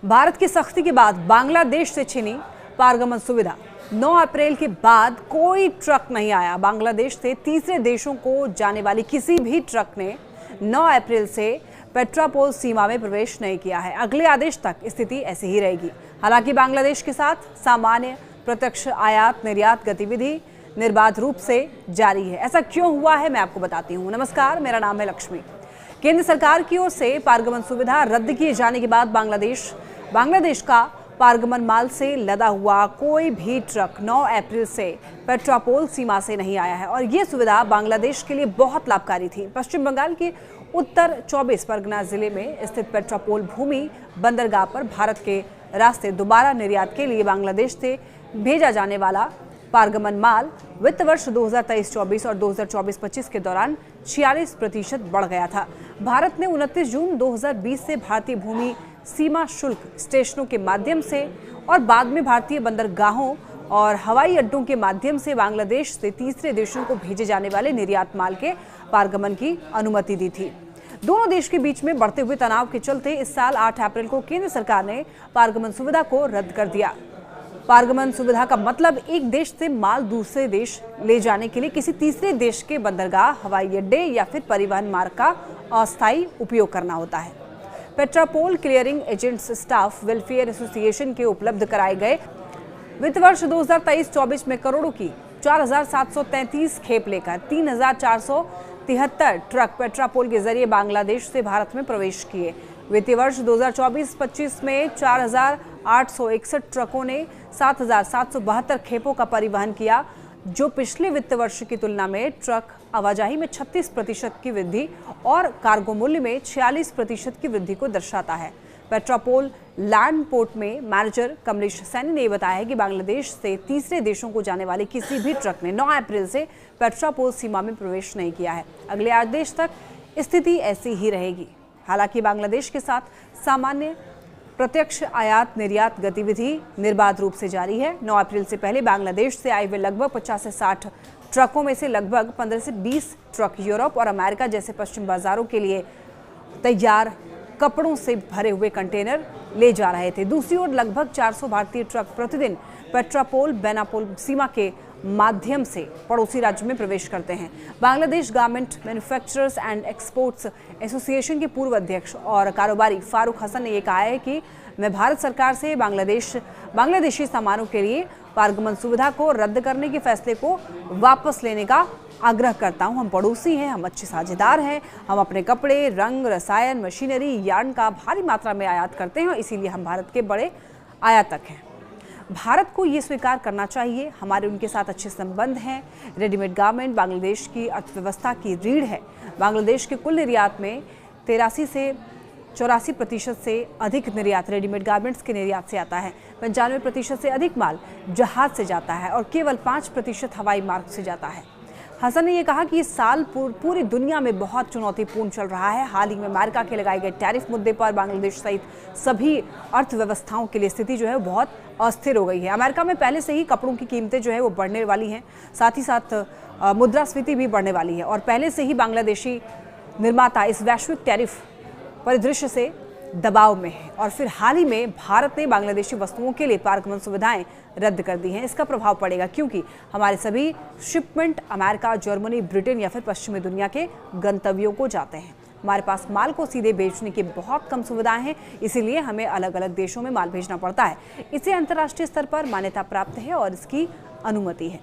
भारत की सख्ती के बाद बांग्लादेश से छीनी पारगमन सुविधा। 9 अप्रैल के बाद कोई ट्रक नहीं आया। बांग्लादेश से तीसरे देशों को जाने वाली किसी भी ट्रक ने 9 अप्रैल से पेट्रापोल सीमा में प्रवेश नहीं किया है। अगले आदेश तक स्थिति ऐसी ही रहेगी। हालांकि बांग्लादेश के साथ सामान्य प्रत्यक्ष आयात निर्यात गतिविधि निर्बाध रूप से जारी है। ऐसा क्यों हुआ है, मैं आपको बताती हूँ। नमस्कार, मेरा नाम है लक्ष्मी। केंद्र सरकार की ओर से पारगमन सुविधा रद्द किए जाने के बाद बांग्लादेश का पारगमन माल से लदा हुआ कोई भी ट्रक 9 अप्रैल से पेट्रापोल सीमा से नहीं आया है और ये सुविधा बांग्लादेश के लिए बहुत लाभकारी थी। पश्चिम बंगाल के उत्तर 24 परगना जिले में स्थित पेट्रापोल भूमि बंदरगाह पर भारत के रास्ते दोबारा निर्यात के लिए बांग्लादेश से भेजा जाने वाला पारगमन माल वित्त वर्ष 2023-24 और 2024-25 के दौरान 46% बढ़ गया था। भारत ने 29 जून 2020 से भारतीय भूमि सीमा शुल्क स्टेशनों के माध्यम से और बाद में भारतीय बंदरगाहों और हवाई अड्डों के माध्यम से बांग्लादेश से तीसरे देशों को भेजे जाने वाले निर्यात माल के पारगमन की अनुमति दी थी। दोनों देश के बीच में बढ़ते हुए तनाव के चलते इस साल 8 अप्रैल को केंद्र सरकार ने पारगमन सुविधा को रद्द कर दिया। पारगमन सुविधा का मतलब एक देश से माल दूसरे देश ले जाने के लिए किसी तीसरे देश के बंदरगाह, हवाई अड्डे या फिर परिवहन मार्ग का अस्थायी उपयोग करना होता है। Petrapole clearing agents staff welfare association के उपलब्ध कराए गए वित्त वर्ष 2023-24 में करोड़ों की 4,733 खेप लेकर 3,473 ट्रक पेट्रापोल के जरिए बांग्लादेश से भारत में प्रवेश किए। वित्तीय वर्ष 2024-25 में 4,861 ट्रकों ने 7,772 खेपों का परिवहन किया, जो पिछले वित्त वर्ष की तुलना में ट्रक आवाजाही में 36% की वृद्धि और कार्गो मूल्य में 46% की वृद्धि को दर्शाता है। पेट्रापोल लैंड पोर्ट में मैनेजर कमलेश सैनी ने बताया कि बांग्लादेश से तीसरे देशों को जाने वाले किसी भी ट्रक ने 9 अप्रैल से पेट्रापोल सीमा में प्रवेश नहीं किया है। अगले आदेश तक स्थिति ऐसी ही रहेगी। हालांकि बांग्लादेश के साथ सामान्य प्रत्यक्ष आयात निर्यात गतिविधि निर्बाध रूप से जारी है। 9 अप्रैल से पहले बांग्लादेश से आए हुए लगभग 50 से 60 ट्रकों में से लगभग 15 से 20 ट्रक यूरोप और अमेरिका जैसे पश्चिम बाजारों के लिए तैयार कपड़ों से भरे हुए कंटेनर ले जा रहे थे। दूसरी ओर लगभग 400 भारतीय ट्रक प्रतिदिन पेट्रापोल बेनापोल सीमा के माध्यम से पड़ोसी राज्य में प्रवेश करते हैं। Bangladesh garment manufacturers and exports association के पूर्व अध्यक्ष और कारोबारी फारूक हसन ने यह कहा है कि मैं भारत सरकार से बांग्लादेशी सामानों के लिए पारगमन सुविधा को रद्द करने के फैसले को वापस लेने का आग्रह करता हूं। हम पड़ोसी हैं, हम अच्छे साझेदार हैं, हम अपने कपड़े, रंग, रसायन, मशीनरी, यार्न का भारी मात्रा में आयात करते हैं और इसीलिए हम भारत के बड़े आयातक हैं। भारत को ये स्वीकार करना चाहिए, हमारे उनके साथ अच्छे संबंध हैं। रेडीमेड गारमेंट बांग्लादेश की अर्थव्यवस्था की रीढ़ है। बांग्लादेश के कुल निर्यात में 83 से 84% से अधिक निर्यात रेडीमेड गारमेंट्स के निर्यात से आता है। 95% से अधिक माल जहाज से जाता है और केवल 5% हवाई मार्ग से जाता है। हसन ने यह कहा कि इस साल पूरी दुनिया में बहुत चुनौतीपूर्ण चल रहा है। हाल ही में अमेरिका के लगाए गए टैरिफ मुद्दे पर बांग्लादेश सहित सभी अर्थव्यवस्थाओं के लिए स्थिति जो है बहुत अस्थिर हो गई है। अमेरिका में पहले से ही कपड़ों की कीमतें जो है वो बढ़ने वाली हैं, साथ ही साथ मुद्रास्फीति भी बढ़ने वाली है और पहले से ही बांग्लादेशी निर्माता इस वैश्विक टैरिफ परिदृश्य से दबाव में है। और फिर हाल ही में भारत ने बांग्लादेशी वस्तुओं के लिए पारगमन सुविधाएं रद्द कर दी हैं। इसका प्रभाव पड़ेगा क्योंकि हमारे सभी शिपमेंट अमेरिका, जर्मनी, ब्रिटेन या फिर पश्चिमी दुनिया के गंतव्यों को जाते हैं। हमारे पास माल को सीधे बेचने की बहुत कम सुविधाएं हैं, इसीलिए हमें अलग अलग देशों में माल भेजना पड़ता है। इसे अंतर्राष्ट्रीय स्तर पर मान्यता प्राप्त है और इसकी अनुमति है।